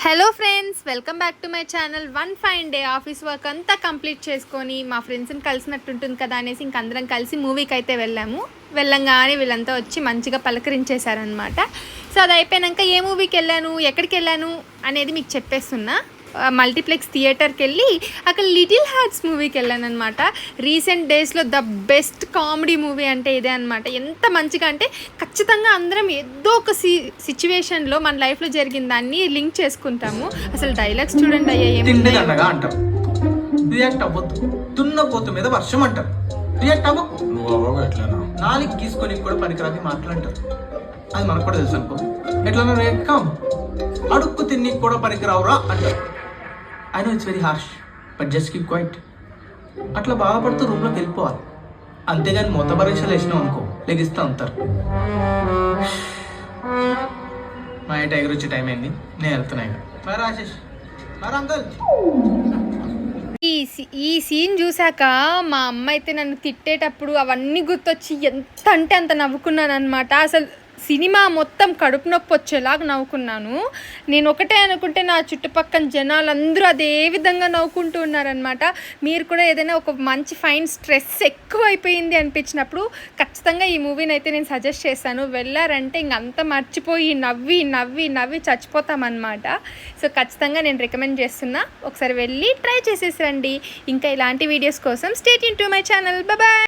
Hello friends, welcome back to my channel. One fine day office work అంతా complete చేసుకొని మా ఫ్రెండ్స్ని కలిసినట్టుంటుంది కదా అనేసి ఇంక అందరం కలిసి మూవీకి అయితే వెళ్ళంగానే వీళ్ళంతా వచ్చి మంచిగా పలకరించేశారనమాట. సో అది అయిపోయాక ఏ మూవీకి వెళ్ళాను, ఎక్కడికి వెళ్ళాను అనేది మీకు చెప్పేస్తున్నా. మల్టీప్లెక్స్ థియేటర్కి వెళ్ళి అక్కడ లిటిల్ హార్ట్స్ మూవీకి వెళ్ళాను అనమాట. రీసెంట్ డేస్లో ద బెస్ట్ కామెడీ మూవీ అంటే ఇదే అనమాట. ఎంత మంచిగా అంటే ఖచ్చితంగా అందరం ఏదో ఒక సిచ్యువేషన్లో మన లైఫ్లో జరిగిన దాన్ని లింక్ చేసుకుంటాము. అసలు డైలాగ్స్ చూడండి అయ్యా, ఏమిటండగా అంటారు. రియాక్ట్ అవ్వద్దు. దున్నపోతు మీద వర్షం అంటారు. రియాక్ట్ అవ్వకు. నాలుగు గీసుకొని కూడా పనికిరాకి మాట్లాంటారు. అది మనకు కూడా తెలుసు అనుకో. ఎట్లా రియాక్ట్ కావు. అడుక్కు తిని కూడా పనికిరావురా అంటారు. I know it's very harsh, but just keep quiet. అట్లా బాధపడుతూ రూమ్లోకి వెళ్ళిపోవాలి. అంతేగాని మొత్త పరీక్షలు వేసినాం అనుకో, లెగిస్తూ ఉంటారు. మా టైగర్ వచ్చే టైం అయింది, నేను వెళ్తున్నాయి. మరి ఆశీష్, మరి అంకల్. ఈ సీన్ చూసాక మా అమ్మ అయితే నన్ను తిట్టేటప్పుడు అవన్నీ గుర్తొచ్చి ఎంత అంటే అంత నవ్వుకున్నాను అనమాట. అసలు సినిమా మొత్తం కడుపు నొప్పి వచ్చేలాగా నవ్వుకున్నాను. నేను ఒకటే అనుకుంటే నా చుట్టుపక్కల జనాలందరూ అదే విధంగా నవ్వుకుంటూ ఉన్నారనమాట. మీరు కూడా ఏదైనా ఒక మంచి ఫైన్ స్ట్రెస్ ఎక్కువ అయిపోయింది అనిపించినప్పుడు ఖచ్చితంగా ఈ మూవీని అయితే నేను సజెస్ట్ చేస్తాను. వెళ్ళారంటే ఇంకంతా మర్చిపోయి నవ్వి నవ్వి నవ్వి చచ్చిపోతామన్నమాట. సో ఖచ్చితంగా నేను రికమెండ్ చేస్తున్నా, ఒకసారి వెళ్ళి ట్రై చేసేసి రండి. ఇంకా ఇలాంటి వీడియోస్ కోసం stay tune to my channel. Bye.